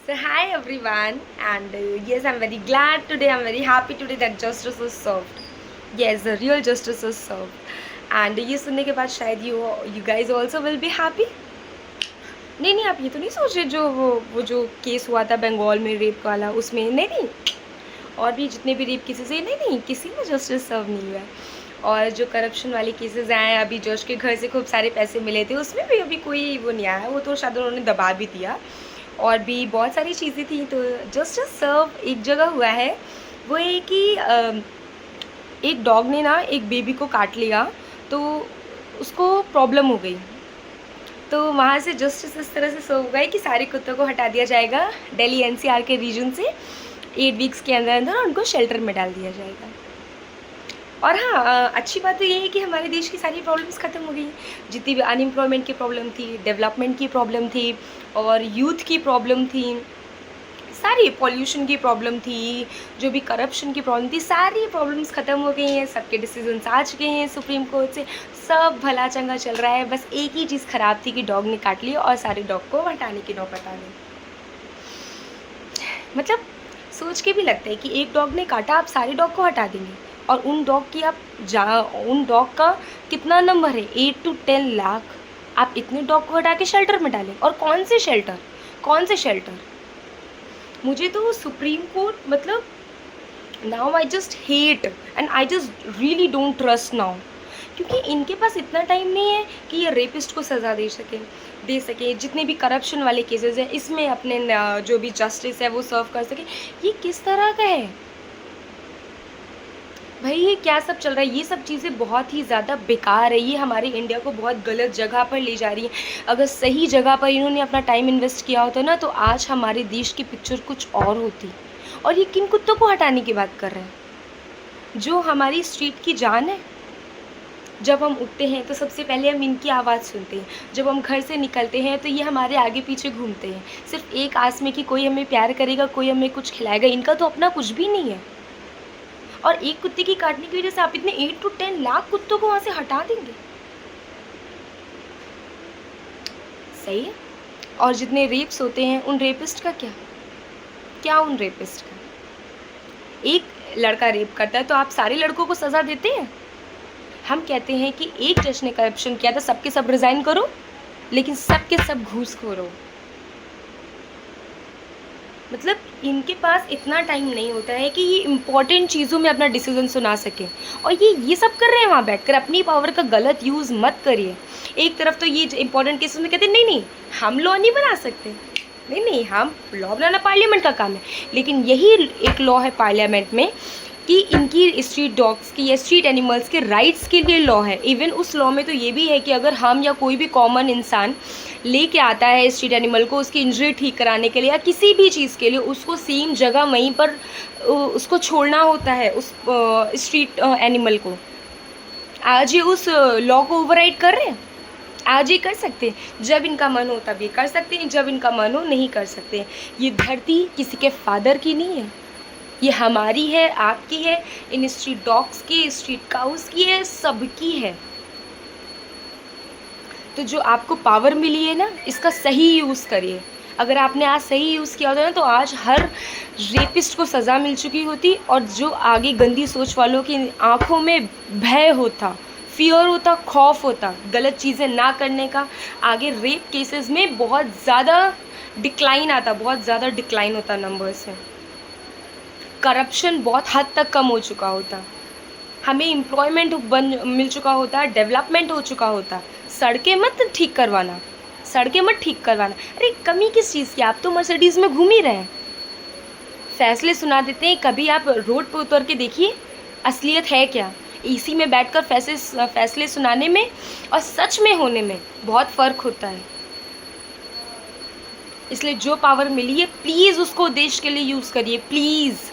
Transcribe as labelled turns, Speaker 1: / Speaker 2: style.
Speaker 1: So hi everyone, and yes, I'm very glad today. I'm very happy today that justice is served. Yes, the real justice is served. And ये सुनने के बाद शायद you guys also will be happy. नहीं नहीं, आप ये तो नहीं सोच रहे जो वो जो केस हुआ था बंगाल में रेप वाला, उसमें नहीं नहीं, और भी जितने भी रेप केसेस है, नहीं नहीं, किसी में जस्टिस सर्व नहीं हुआ है। और जो करप्शन वाले केसेस आए हैं, अभी जज के घर से खूब सारे पैसे मिले थे, उसमें भी अभी कोई वो नहीं आया, वो तो शायद उन्होंने दबा भी दिया। और भी बहुत सारी चीज़ें थी। तो जस्टिस सर्व एक जगह हुआ है, वो है कि एक डॉग ने ना एक बेबी को काट लिया, तो उसको प्रॉब्लम हो गई। तो वहाँ से जस्टिस इस तरह से सर्व हुआ है कि सारे कुत्तों को हटा दिया जाएगा दिल्ली एनसीआर के रीजन से 8 वीक्स के अंदर अंदर, उनको शेल्टर में डाल दिया जाएगा। और हाँ, अच्छी बात तो ये है कि हमारे देश की सारी प्रॉब्लम्स ख़त्म हो गई। जितनी भी अनएम्प्लॉयमेंट की प्रॉब्लम थी, डेवलपमेंट की प्रॉब्लम थी, और यूथ की प्रॉब्लम थी, सारी पॉल्यूशन की प्रॉब्लम थी, जो भी करप्शन की प्रॉब्लम थी, सारी प्रॉब्लम्स ख़त्म हो गई हैं। सबके डिसीजंस आ चुके हैं सुप्रीम कोर्ट से, सब भला चंगा चल रहा है। बस एक ही चीज़ ख़राब थी कि डॉग ने काट लिया और सारे डॉग को हटाने की नौबत आ गई। मतलब सोच के भी लगता है कि एक डॉग ने काटा, आप सारे डॉग को हटा देंगे। और उन डॉग की उन डॉग का कितना नंबर है, 8 to 10 लाख। आप इतने डॉग को हटा के शेल्टर में डालें, और कौन से शेल्टर, कौन से शेल्टर। मुझे तो सुप्रीम कोर्ट, मतलब now I just hate and I just really don't trust now, क्योंकि इनके पास इतना टाइम नहीं है कि ये रेपिस्ट को सज़ा दे सके। जितने भी करप्शन वाले केसेस हैं, इसमें अपने जो भी जस्टिस है वो सर्व कर सके। ये किस तरह का है भाई, ये क्या सब चल रहा है। ये सब चीज़ें बहुत ही ज़्यादा बेकार है। ये हमारे इंडिया को बहुत गलत जगह पर ले जा रही है। अगर सही जगह पर इन्होंने अपना टाइम इन्वेस्ट किया होता ना, तो आज हमारे देश की पिक्चर कुछ और होती। और ये किन कुत्तों को हटाने की बात कर रहे हैं, जो हमारी स्ट्रीट की जान है। जब हम उठते हैं तो सबसे पहले हम इनकी आवाज़ सुनते हैं। जब हम घर से निकलते हैं तो ये हमारे आगे पीछे घूमते हैं, सिर्फ एक आस में कि कोई हमें प्यार करेगा, कोई हमें कुछ खिलाएगा। इनका तो अपना कुछ भी नहीं है। और एक कुत्ते की काटने की वजह से आप इतने 8 to 10 लाख कुत्तों को वहाँ से हटा देंगे। सही है। और जितने रेप्स होते हैं, उन रेपिस्ट का क्या उन रेपिस्ट का। एक लड़का रेप करता है तो आप सारे लड़कों को सज़ा देते हैं। हम कहते हैं कि एक जज ने करप्शन किया था, सबके सब रिज़ाइन करो, लेकिन सबके सब घूसखोर हो। मतलब इनके पास इतना टाइम नहीं होता है कि ये इम्पॉर्टेंट चीज़ों में अपना डिसीजन सुना सकें। और ये सब कर रहे हैं वहाँ बैठकर। अपनी पावर का गलत यूज़ मत करिए। एक तरफ तो ये इंपॉर्टेंट केसेस में कहते हैं नहीं नहीं, हम लॉ नहीं बना सकते, नहीं नहीं, हम लॉ बनाना पार्लियामेंट का काम है। लेकिन यही एक लॉ है पार्लियामेंट में कि इनकी स्ट्रीट डॉग्स की या स्ट्रीट एनिमल्स के राइट्स के लिए लॉ है। इवन उस लॉ में तो ये भी है कि अगर हम या कोई भी कॉमन इंसान लेके आता है स्ट्रीट एनिमल को उसकी इंजरी ठीक कराने के लिए या किसी भी चीज़ के लिए, उसको सेम जगह वहीं पर उसको छोड़ना होता है, उस स्ट्रीट एनिमल को। आज ये उस लॉ को ओवरराइड कर रहे हैं। आज ये कर सकते हैं, जब इनका मन हो तब ये कर सकते हैं, जब इनका मन हो नहीं कर सकते। ये धरती किसी के फादर की नहीं है, ये हमारी है, आपकी है, इन स्ट्रीट डॉग्स की, स्ट्रीट काउस की है, सबकी है। तो जो आपको पावर मिली है ना, इसका सही यूज़ करिए। अगर आपने आज सही यूज़ किया होता ना, तो आज हर रेपिस्ट को सज़ा मिल चुकी होती। और जो आगे गंदी सोच वालों की आंखों में भय होता, फियर होता, खौफ होता गलत चीज़ें ना करने का, आगे रेप केसेस में बहुत ज़्यादा डिक्लाइन आता, बहुत ज़्यादा डिक्लाइन होता नंबर्स में। करप्शन बहुत हद तक कम हो चुका होता, हमें एम्प्लॉयमेंट मिल चुका होता, डेवलपमेंट हो चुका होता। सड़कें मत ठीक करवाना, सड़कें मत ठीक करवाना। अरे कमी किस चीज़ की, आप तो मर्सिडीज़ में घूम ही रहे हैं। फैसले सुना देते हैं, कभी आप रोड पर उतर के देखिए असलियत है क्या। एसी में बैठकर फैसले सुनाने में और सच में होने में बहुत फ़र्क होता है। इसलिए जो पावर मिली है, प्लीज़ उसको देश के लिए यूज़ करिए, प्लीज़।